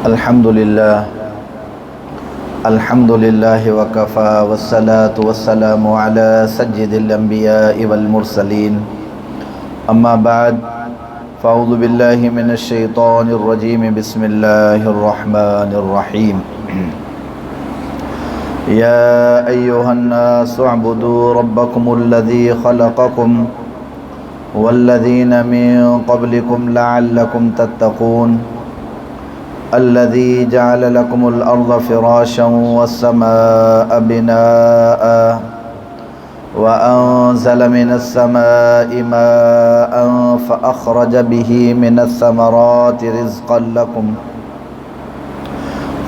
अल्हम्दुलिल्लाह वकफ़ा वस्सलातु वस्सलामु अला सय्यिदिल अंबियाइ वल मुरसलीन अम्मा बाद फ़अऊज़ु बिल्लाहि मिनश शैतानिर रजीम बिस्मिल्लाहिर रहमानिर रहीम या अय्युहन्नासु अअ्बुदू रब्बकुमुल्लज़ी खलक़कुम वल्लज़ीना मिन क़ब्लिकुम लअल्लकुम तत्तक़ून अल्लज़ी जअल लकुमुल अर्ज़ फ़िराशं वस्समाअ बिनाअ वअंज़ल मिनस्समाइ माअन फ़अख़रज बिही मिनस्समराति रिज़्क़न लकुम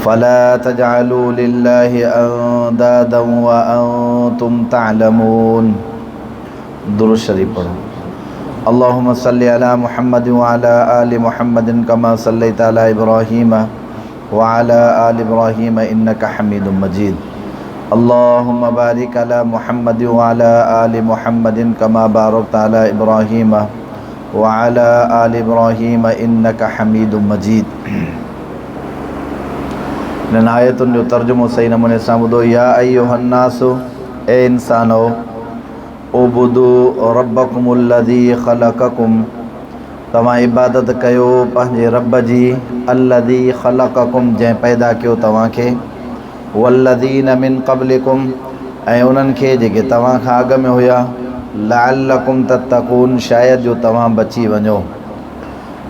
फ़ला तजअलू लिल्लाहि अंदादन वअंतुम तअलमून। दुरूद शरीफ पढ़ो। अल्लाहुम्मा सल्लि अला मुहम्मद व अला आलि मुहम्मदिन कमा सल्लैता अला इब्राहीम व अला आलि इब्राहीम इन्नका हमीदुम मजीद। अल्लाहुम्मा बारिक अला मुहम्मद व अला आलि मुहम्मदिन कमा बारकता अला इब्राहीम व अला आलि इब्राहीम इन्नका हमीदुम मजीद। इन आयतुनि जो तर्जुमो सही नमूने सां ॿुधो। या अय्युहन्नासु, ए इंसानो, उबुदू रब्बकुमुल्लज़ी खलक़कुम, तव्हां इबादत कयो पंहिंजे रब जी, अल्लज़ी खलक़कुम, जंहिं पैदा कयो तव्हांखे, वल्लज़ीन मिन क़ब्लिकुम, ऐं उन्हनि खे जेके तव्हां खां अॻु में हुया, लअल्लकुम तत्तक़ून, शायद जो तव्हां बची वञो।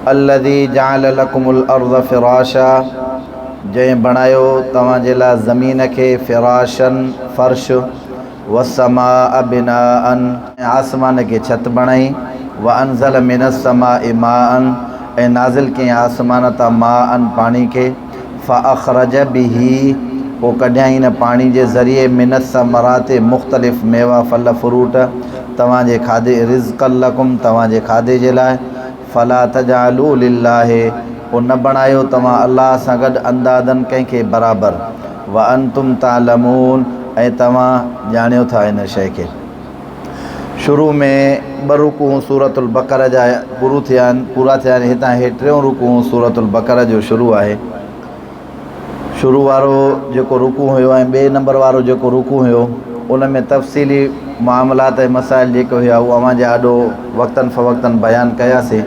अल्लज़ी जअल लकुमुल अर्ज़ फ़िराशा, जंहिं बणायो तव्हांजे लाइ ज़मीन खे, फ़िराशन फ़र्श, वस्समाअ बिनाअन, आसमान के छत बणाई, व अंज़ल मिनस्समाइ माअन, ऐं नाज़िल कयईं आसमान तां माअन पाणी के, फ़अख़रज बिही, पोइ कढियाई न पाणी जे ज़रिए, मिनस्समराति मुख़्तलिफ़ मेवा फल फ्रूट तव्हांजे खाधे, रिज़्क़न लकुम, तव्हांजे खाधे जे लाइ, फ़ला तजअलू लिल्लाहि, पोइ न बणायो तव्हां अल्लाह सां गॾु अंदादन कंहिंखे बराबरि, व अंतुम तालमून, ऐं तव्हां ॼाणियो था इन शइ खे। शुरू में ॿ रुकू सूरतुल बक़रा जा पूरा थिया आहिनि। हितां हे टियों रुकू सूरतुल बक़रा जो शुरू आहे। शुरू वारो जेको रुकू हुयो ऐं ॿिए नंबर वारो जेको रुकू हुयो, उन में तफ़सीली मामलात ऐं मसाइल जेके हुया उहे अवां जा ॾाढो वक़्तन फ़वक़्तन बयानु कयासीं।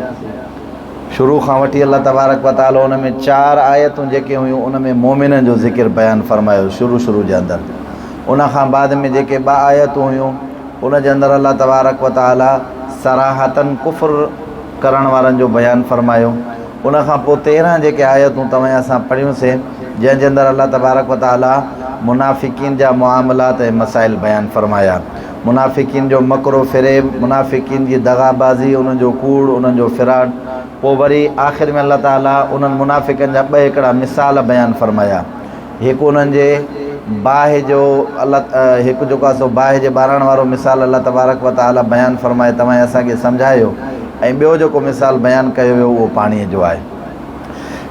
शुरू खां वठी अल्लाह तबारक व तआला उन में 4 आयतूं जेके हुयूं उन में मोमिननि जो ज़िक्र बयानु फ़रमायो शुरू जे अंदरि। उन खां बाद में जेके 2 आयतूं हुयूं उन जे अंदरि अल्लाह तबारक व तआला सराहतन कुफ़्र करण वारनि जो बयानु फ़रमायो। उन खां पोइ 13 जेके आयतूं तव्हां असां पढ़ियूंसीं, जंहिंजे अंदरि अल्लाह तबारक व तआला मुनाफ़िकीन जा मुआमलात ऐं मसाइल बयानु फ़रमाया। मुनाफ़िकीन जो मकरो फ़िरेब, मुनाफ़िकीन जी दगाबाज़ी, उन्हनि जो कूड़, उन्हनि जो फ़िराड। पोइ वरी आख़िर में अल्लाह ताला उन्हनि मुनाफ़िकनि जा 2 हिकिड़ा मिसाल बयानु फ़रमाया। हिकु उन्हनि जे बाहि जो हिकु जेको आहे सो बाहि जे ॿारण वारो मिसाल अल्लाह तबारक व तआला बयानु फ़रमाए तव्हां असांखे सम्झायो, ऐं ॿियो जेको मिसाल बयानु कयो वियो उहो पाणीअ जो आहे।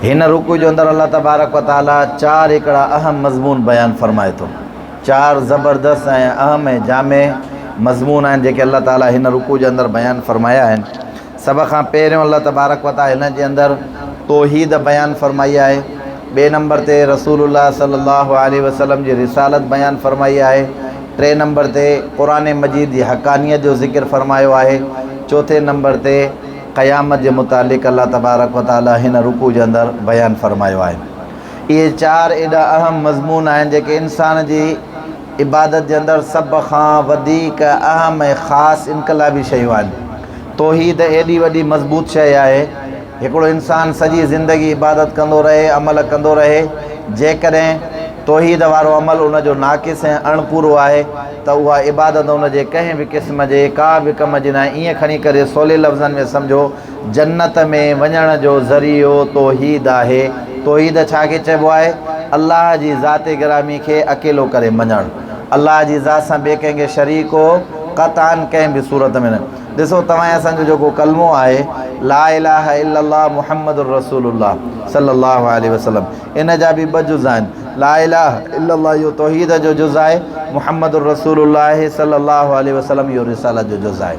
हिन रुकू जे अंदरि अल्लाह तबारक व तआला 4 हिकिड़ा अहम मज़मून बयानु फ़रमाए थो। 4 ज़बरदस्त ऐं अहम ऐं जामे मज़मून आहिनि जेके अल्लाह ताला हिन रुकू जे अंदरि बयानु फ़रमाया आहिनि। सभ खां पहिरियों अल्लाह तबारक व तआला हिन जे अंदरि तौहीद बयानु फ़रमाई आहे। 2 नंबर ते रसूलुल्लाह सल्लल्लाहु अलैहि वसल्लम जी रिसालत बयानु फ़रमाई आहे। 3 नंबर ते क़ुरान मजीद जी हक़ानियत जो ज़िक्र फ़रमायो आहे। 4 नंबर ते क़यामत जे मुतालिक़ अल्लाह तबारक व तआला हिन रुकू जे अंदरि बयानु फ़रमायो आहे। इहे 4 एॾा अहम मज़मून आहिनि जेके इंसान जी इबादत जे अंदरि सभ खां वधीक अहम ऐं ख़ासि इनकलाबी शयूं आहिनि। तौहीद एॾी वॾी मज़बूत शइ आहे, हिकिड़ो इंसान सॼी ज़िंदगी इबादत कंदो रहे, अमल कंदो रहे, जेकॾहिं तौहीद वारो अमल उनजो नाक़िस ऐं अणपूरो आहे त उहा इबादत उनजे कंहिं बि क़िस्म जे का बि कम जी न आहे। ईअं खणी करे सवले लफ़्ज़नि में सम्झो, जन्नत में वञण जो ज़रियो तौहीद आहे। तौहीद छाखे चइबो आहे? अल्लाह जी ज़ात गिरामी खे अकेलो करे मञणु, अल्लाह जी ज़ात सां ॿिए कंहिंखे शरीको क़तान कंहिं बि सूरत में न। ॾिसो तव्हां असांजो जेको कलमो आहे, ला इलाहा इल्लल्लाह मुहम्मदुर रसूलुल्लाह सल्लल्लाहु अलैहि वसल्लम, इन जा बि 2 जुज़ आहिनि। ला इलाहा इल्लल्लाह इहो तौहीद जो जुज़ आहे, मुहम्मदुर रसूलुल्लाह सल्लल्लाहु अलैहि वसल्लम इहो रिसालत जो जुज़ आहे।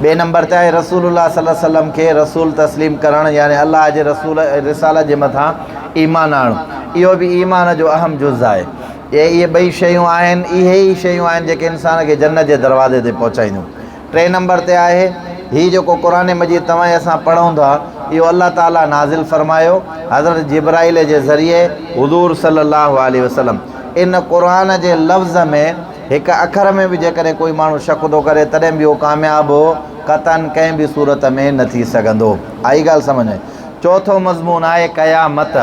बे नंबर ते आहे रसूलुल्लाह सल्लल्लाहु अलैहि वसल्लम खे रसूल तस्लीम करण, यानी अल्लाह जे रसूल रिसालत जे मथां ईमान आणो, इहो बि ईमान जो अहम जुज़ आहे। इहे ॿई शयूं आहिनि, इहे ई शयूं आहिनि जेके इंसान खे जन्नत जे दरवाज़े ते पहुचाईंदियूं। 3 नंबर ते आहे हीउ जेको क़ुरान मजीद तव्हां असां पढ़ूं था, इहो अल्लाह ताला नाज़िल फ़रमायो हज़रत जिब्राइल जे ज़रिए हुज़ूर सल्लल्लाहु अलैहि वसल्लम। इन क़ुरान जे लफ़्ज़ में हिकु अखर में बि जेकॾहिं कोई माण्हू शक थो करे तॾहिं बि उहो कामयाबु क़तन कंहिं बि सूरत में न थी सघंदो। आई ॻाल्हि सम्झ में। चौथों मज़मून आहे क़यामत।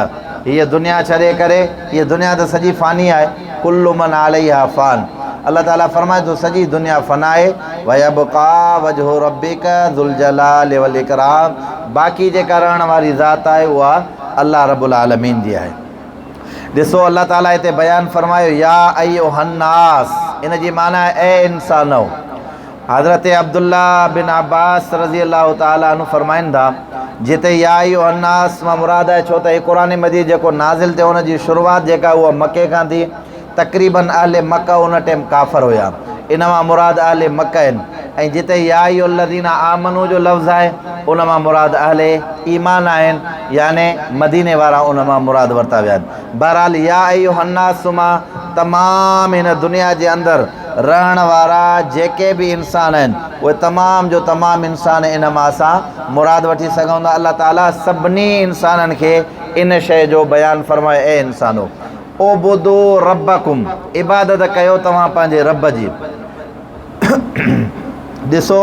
हीअ दुनिया छॾे करे, हीअ दुनिया त सॼी फ़ानी आहे, कुल्लु मन अलैहा फ़ान। अल्लाह ताला फरमाए थो सॼी दुनिया फ़नाए, वयबका वजहु रब्बिका ज़ुल जलाल वल इकराम। बाक़ी जेका रहण वारी ज़ात आहे उहा अल्लाह रब्बुल आलमीन जी आहे। ॾिसो अल्लाह ताला हिते बयानु फरमायो या अय्युहन्नास, इन जी माना आहे ए इंसानो। हज़रत अब्दुल्ला बिन अब्बास रज़ी अल्लाह ताला अन्हु फरमाइनि था जिते या अय्युहन्नास मां मुराद आहे, छो त हे क़ुरान मजीद जेको नाज़िल थियो उन जी शुरूआत जेका उहा मके खां थी। तक़रीबन अहले मक्का उन टाइम काफ़र हुया, इन मां मुराद अहले मक्का आहिनि। ऐं जिते या अय्युहल्लज़ीना आमनू जो लफ़्ज़ आहे उन मां मुराद अहले ईमान आहिनि, याने मदीने वारा उन मां मुराद वरिता विया आहिनि। बहरहाल या अय्युहन्नास मां तमामु हिन दुनिया जे अंदरि रहण वारा जेके बि इंसान आहिनि उहे तमामु जो तमामु इंसान इन मां असां मुराद वठी सघूं था। अल्लाह ताला सभिनी इंसाननि खे इन शइ जो बयानु फ़रमाए ए इंसानो ओबुदू रब्बकुम, इबादत कयो तव्हां पंहिंजे रब जी। ॾिसो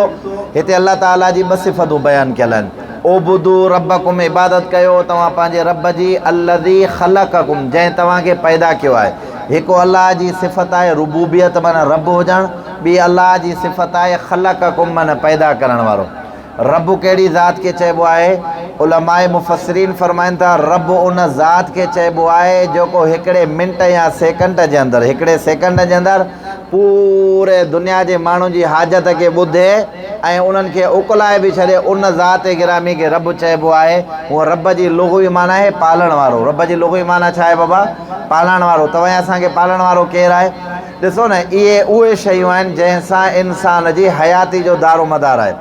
हिते अल्लाह ताला जी ॿ सिफ़तूं बयानु कयल आहिनि। ओबुदू रब्बकुम, इबादत कयो तव्हां पंहिंजे रब जी, अल्लज़ी ख़लक़कुम, जंहिं तव्हांखे पैदा कयो आहे। हिकु अल्लाह जी सिफ़त आहे रुबूबियत माना रब हुजणु, ॿी अल्लाह जी सिफ़त आहे ख़लक़कुम माना पैदा करण वारो। रब कहिड़ी ज़ात खे चइबो आहे? उलमाए मुफ़स्सिरीन फ़रमाइनि था रब उन ज़ात खे चइबो आहे जेको हिकिड़े मिंट या सेकंड जे अंदरि, हिकिड़े सेकंड जे अंदरि पूरे दुनिया जे माण्हुनि जी हाजत खे ॿुधे ऐं उन्हनि खे उकलाए बि छॾे। उन ज़ात गिरामी खे रब चइबो आहे। उहो रब जी लुग़वी माना आहे पालण वारो। रब जी लुग़वी माना छा आहे बाबा? पालण वारो। तव्हां असांखे पालण वारो केरु आहे? ॾिसो न, इहे उहे शयूं आहिनि जंहिंसां इंसान जी हयाती जो दारो मदार आहे।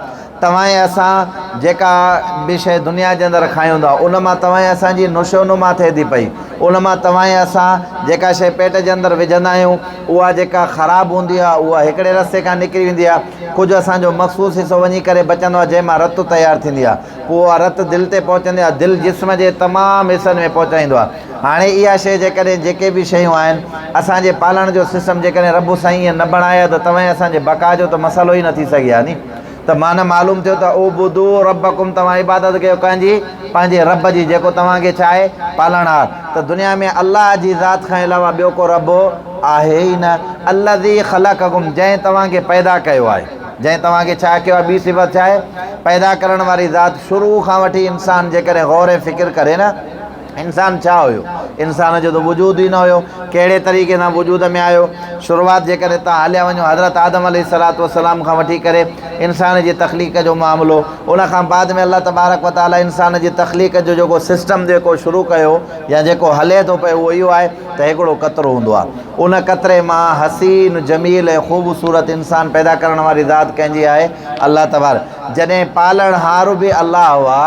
तव्हां असां जेका बि शइ दुनिया जे अंदरि खायूं था उन मां तव्हां असांजी नुशोनुमा थिए थी पई। उन मां तव्हां असां जेका शइ पेट जे अंदरि विझंदा आहियूं उहा जेका ख़राबु हूंदी आहे उहा हिकिड़े रस्ते खां निकिरी वेंदी आहे। कुझु असांजो मख़सूसु हिसो वञी करे बचंदो आहे जंहिंमां रतु तयारु थींदी आहे। पोइ उहा रतु दिलि ते पहुचंदी आहे, दिलि जिस्म जे तमामु हिसनि में पहुचाईंदो आहे। हाणे इहा शइ जेकॾहिं जेके बि शयूं आहिनि असांजे पालण जो सिस्टम जेकॾहिं रब साईं ईअं न बणाया त तव्हां असांजे बका जो त मसइलो ई न थी सघे हा नी। त माना मालूम थियो त ओबुदू रब्बकुम, तव्हां इबादत कयो कंहिंजी? पंहिंजे रब जी, जेको तव्हांखे छा आहे? पालणहार। त दुनिया में अल्लाह जी ज़ात खां अलावा ॿियो को रब आहे ई न। अल्लज़ी ख़लक़कुम, जंहिं तव्हांखे पैदा कयो आहे। जंहिं तव्हांखे छा कयो आहे? ॿी सिफ़त छा आहे? पैदा करण वारी ज़ात। शुरू खां वठी इंसान जेकॾहिं गौर ऐं फ़िक्र करे न, इंसान छा हुयो? इंसान जो त वजूद ई न हुयो। कहिड़े तरीक़े सां वजूद में आयो? शुरूआत जेकॾहिं तव्हां हलिया वञो हज़रत आदम अलैहिस्सलातु वस्सलाम खां वठी करे इंसान जी तख़लीक़ जो मामिलो, उन खां बाद में अल्लाह तबारक व तआला इंसान जी तख़लीक़ जो जेको सिस्टम जेको शुरू कयो या जेको हले थो पियो उहो इहो आहे त हिकिड़ो कतरो हूंदो आहे। उन कतरे मां हसीन जमील ऐं ख़ूबसूरत इंसान पैदा करण वारी ज़ात कंहिंजी आहे? अल्लाह तबारक। जॾहिं पालणहार बि अल्लाह हुआ,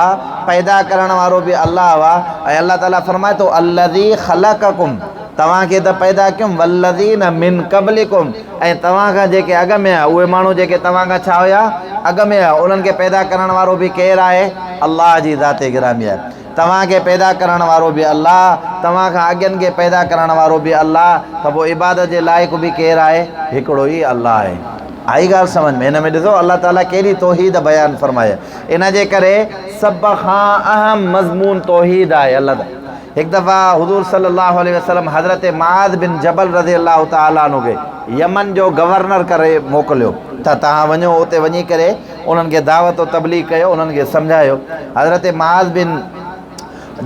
पैदा करण वारो बि अल्लाह हुआ। ऐं अल्लाह ताला फरमाए थो अल्लज़ी ख़लक़कुम, तव्हांखे त पैदा कयुमि, वल्लज़ीन मिन क़ब्लिकुम, ऐं तव्हां खां जेके अॻ में आहे उहे माण्हू जेके तव्हां खां छा हुया? अॻ में आहे। उन्हनि खे पैदा करण वारो बि केरु आहे? अल्लाह जी ज़ात गिरामी आहे। तव्हांखे पैदा करण वारो बि अल्लाह, तव्हां खां अॻियनि खे पैदा करण वारो बि अल्लाह। त पोइ इबादत जे लाइक़ु बि केरु आहे? हिकिड़ो ई अल्लाह आहे। आई ॻाल्हि सम्झ में? हिन में ॾिसो अल्लाह ताला कहिड़ी तौहीद बयानु फ़रमाए। इन जे करे सभ खां अहम मज़मून तौहीद आहे। अल्लाह हिकु दफ़ा हुज़ूर सल्लल्लाहु अलैहि वसल्लम हज़रत मुआज़ बिन जबल रज़ी अल्लाह तआला अन्हु खे यमन जो गवर्नर करे मोकिलियो त तव्हां वञो उते वञी करे उन्हनि खे दावत तबलीग कयो, उन्हनि खे सम्झायो। हज़रत मुआज़ बिन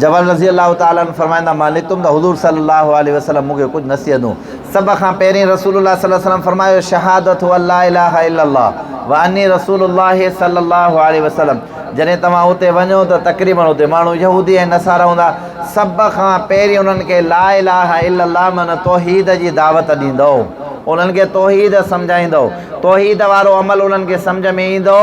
जबल रज़ी अल्लाह तआला अन्हु फरमाईंदा मां नितुमि त हुज़ूर सल्लल्लाहु अलैहि वसल्लम मूंखे कुझु नसीहतूं। सभ खां पहिरीं रसूलुल्लाह सल्लल्लाहु अलैहि वसल्लम फरमायो शहादत अल्ला इलाहा इल्लल्लाह व अन्नी रसूलुल्लाह सल्लल्लाहु अलैहि वसल्लम। जॾहिं तव्हां उते वञो त तक़रीबन उते माण्हू यहूदी ऐं नसारा हूंदा। सभ खां पहिरीं उन्हनि खे ला इलाहा इल्लल्लाह माना तौहीद जी दावत ॾींदो, उन्हनि खे तौहीद सम्झाईंदो। तौहीद वारो अमल उन्हनि खे सम्झ में ईंदो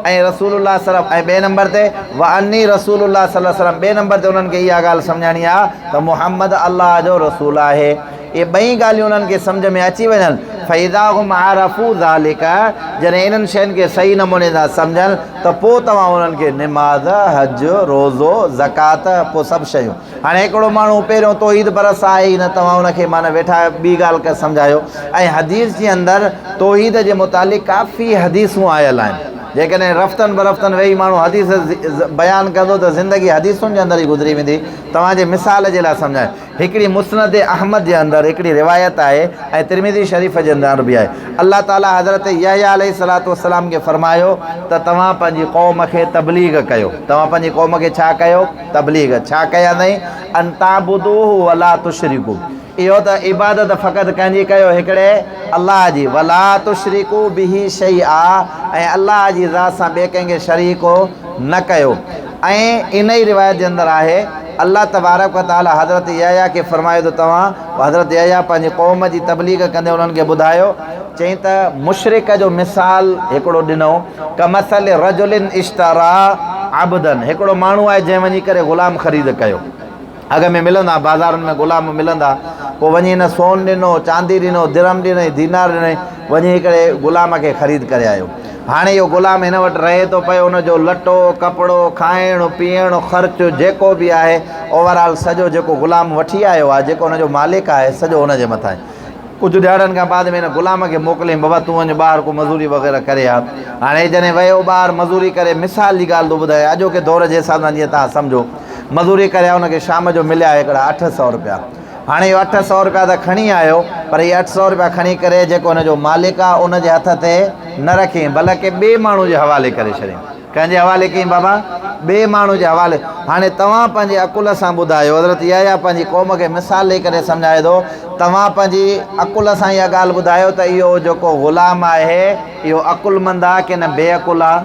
ऐं रसूलुल्लाह सल्लल्लाहु ऐं ॿिए नंबर ते व अन्नी रसूलुल्लाह सल्लल्लाहु अलैहि वसल्लम, ॿिए नंबर ते उन्हनि खे इहा ॻाल्हि सम्झाइणी आहे त मुहम्मद अल्लाह जो रसूल आहे। ये ॿई ॻाल्हियूं उन्हनि खे सम्झ में अची वञनि, फ़इज़ा हुम आरफ़ू ज़ालिका, जॾहिं इन्हनि शयुनि खे सही नमूने सां सम्झनि त पोइ तव्हां उन्हनि खे निमाज़, हज, रोज़ो, ज़कात, पोइ सभु शयूं। हाणे हिकिड़ो माण्हू पहिरियों तौहीद परस आहे ई न, तव्हां उनखे माना वेठा ॿी ॻाल्हि करे सम्झायो। ऐं हदीस जे अंदरि तौहीद जे मुतालिक़ काफ़ी हदीसूं आयल आहिनि। जेकॾहिं रफ़्तनि बरफ़्तनि वेही माण्हू हदीस बयानु कंदो त ज़िंदगी हदीसुनि जे अंदरि ई गुज़री वेंदी। तव्हांजे मिसाल जे लाइ सम्झाए, हिकिड़ी मुस्नद अहमद जे अंदरि हिकिड़ी रिवायत आहे ऐं तिरमिज़ी शरीफ़ जे अंदरि बि आहे। अल्लाह ताला हज़रत यहया अलैहिस्सलातु वस्सलाम खे फरमायो त तव्हां पंहिंजी क़ौम खे तबलीग कयो। तव्हां पंहिंजी क़ौम खे छा कयो? तबलीग। छा कया अथई? अन ताबुदूहु वला तुशरिकू, इहो त इबादत फ़क़ति कंहिंजी कयो? हिकिड़े अल्लाह जी। वला तुशरिकू बिही शैआ, ऐं अल्लाह जी ज़ात सां ॿिए कंहिंखे शरीको न कयो। ऐं इन ई रिवायत जे अंदरि आहे अल्लाह तबारक व तआला हज़रत यहया खे फरमायो त तव्हां हज़रत यहया पंहिंजी क़ौम जी तबलीग कंदे उन्हनि खे ॿुधायो। चई त मुशरिक जो मिसाल हिकिड़ो ॾिनो, कमसल रजुलिन इश्तरा अबदन, हिकिड़ो माण्हू आहे जंहिं वञी करे ग़ुलाम ख़रीद कयो। अॻ में मिलंदा, बाज़ारुनि में ग़ुलाम मिलंदा, पोइ वञी हिन सोन ॾिनो, चांदी ॾिनो, दिरहम ॾिनई, दीनार ॾिनई, वञी करे ग़ुलाम खे ख़रीद करे आयो। हाणे इहो ग़ुलाम हिन वटि रहे थो पियो, हुनजो लटो कपिड़ो, खाइणु पीअणु, ख़र्चु जेको बि आहे ओवरऑल सॼो जेको ग़ुलाम वठी आयो आहे, जेको हुनजो मालिक आहे, सॼो हुनजे मथां आहे। कुझु ॾियारनि खां बाद में हिन ग़ुलाम खे मोकिलियईं, बाबा तूं वञ ॿाहिरि को मज़ूरी वग़ैरह करे आ। हाणे जॾहिं वियो ॿाहिरि मज़ूरी करे, मिसाल जी ॻाल्हि थो ॿुधाए, अॼोके दौर जे हिसाब सां जीअं तव्हां सम्झो, मज़ूरी करे हुनखे शाम जो मिलिया हिकिड़ा 800 रुपया। हाणे इहो 800 रुपया त खणी आयो, पर इहे 800 रुपया खणी करे जेको हुनजो मालिक आहे उनजे हथ ते न रखियईं, बल्कि ॿिए माण्हू जे हवाले करे छॾियईं। कंहिंजे हवाले कयईं? बाबा ॿिए माण्हू जे हवाले। हाणे तव्हां पंहिंजे अकुल सां ॿुधायो, हज़रत यहया पंहिंजी क़ौम खे मिसाल ॾेई करे सम्झाए थो, तव्हां पंहिंजी अकुल सां इहा ॻाल्हि ॿुधायो त इहो जेको ग़ुलाम आहे इहो अकुलमंद आहे की न बेअकुल आहे?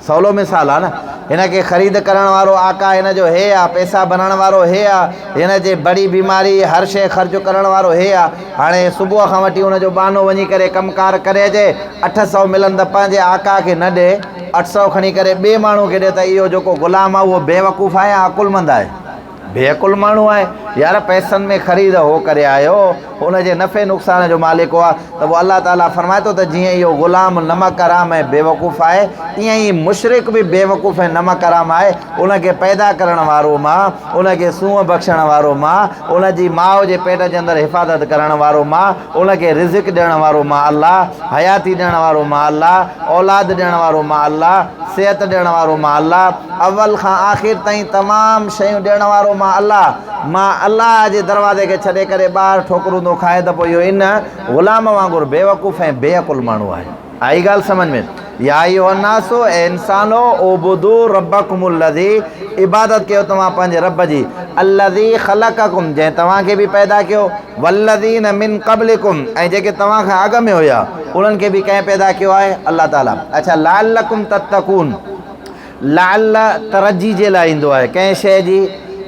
सवलो मिसाल आहे न। हिन खे ख़रीद करण वारो आका हिन जो हे आहे, पैसा बनण वारो हे आहे, हिन जे बड़ी बीमारी हर शइ ख़र्च करण वारो हे आहे। हाणे सुबुह खां वठी हुनजो बहानो वञी करे कमकार करे अचे, 800 मिलनि त पंहिंजे आका खे न ॾे, 800 खणी करे ॿिए माण्हू खे ॾे, त इहो जेको ग़ुलाम आहे उहो बेवकूफ़ आहे या अकुलमंद आहे? बेअकुल माण्हू आहे। यार पैसनि में ख़रीद हो करे आयो, हुनजे नफ़े नुक़सान जो मालिक आहे, त पोइ अल्लाह ताला फरमाए थो त जीअं इहो ग़ुलाम नमक हराम ऐं बेवकूफ़ आहे, तीअं ई मुशरिक बि बेवकूफ़ ऐं नमक हराम आहे। उनखे पैदा करण वारो मां, उनखे सूंहं बख़्शण वारो मां, उनजी माउ जे पेट जे अंदरि हिफ़ाज़त करण वारो मां, उनखे रिज़िक ॾियण वारो मां अल्लाह, हयाती ॾियण वारो मां अल्लाह, औलाद ॾियण वारो मां अल्लाह, सिहत ॾियण वारो मां अल्लाह, अव्वल खां आख़िर ताईं तमामु शयूं ॾियण वारो मां अल्लाह। मां अल्लाह जे दरवाज़े खे छॾे करे ॿाहिरि ठोकरूं थो खाए, त पोइ इहो इन ग़ुलाम वांगुरु बेवकूफ़ ऐं बेअकुल माण्हू आहे। आई ॻाल्हि सम्झ में? या अय्युहन्नासु, ए इंसानो, उबुदू रब्बकुमुल्लज़ी, इबादत कयो तव्हां पंहिंजे रब जी, अल्लज़ी ख़लक़कुम, जंहिं तव्हांखे बि पैदा कयो, वल्लज़ीन मिन क़ब्लिकुम, ऐं जेके तव्हां खां अॻु में हुया उन्हनि खे बि कंहिं पैदा कयो आहे? अल्लाह ताला। अच्छा, लअल्लकुम तत्तकून, लाल तरजी जे लाइ ईंदो आहे, कंहिं शइ जी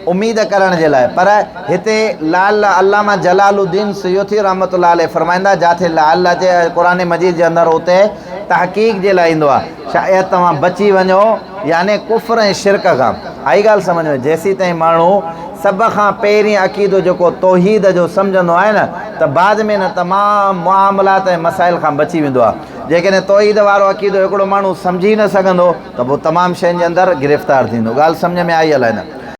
उम्मीद करण जे लाइ, पर हिते लाल अल्लामा जलालुद्दीन सुयूती रहमतुल्लाह अलैह फरमाईंदा, जाथे लाल जे क़ुरान मजीद जे अंदरि उते तहक़ीक़ जे लाइ ईंदो आहे, शायदि तव्हां बची वञो याने कुफ्र ऐं शिरक खां। आई ॻाल्हि सम्झ में? जेसीं ताईं माण्हू सभ खां पहिरीं अक़ीदो जेको तौहीद जो सम्झंदो आहे न, त बाद में न तमामु मुआमलात ऐं मसाइल खां बची वेंदो आहे। जेकॾहिं तौहीद वारो अक़ीदो हिकिड़ो माण्हू सम्झी न सघंदो त पोइ तमामु शयुनि जे अंदरि गिरफ़्तार थींदो। ॻाल्हि सम्झ में आई अलाए न?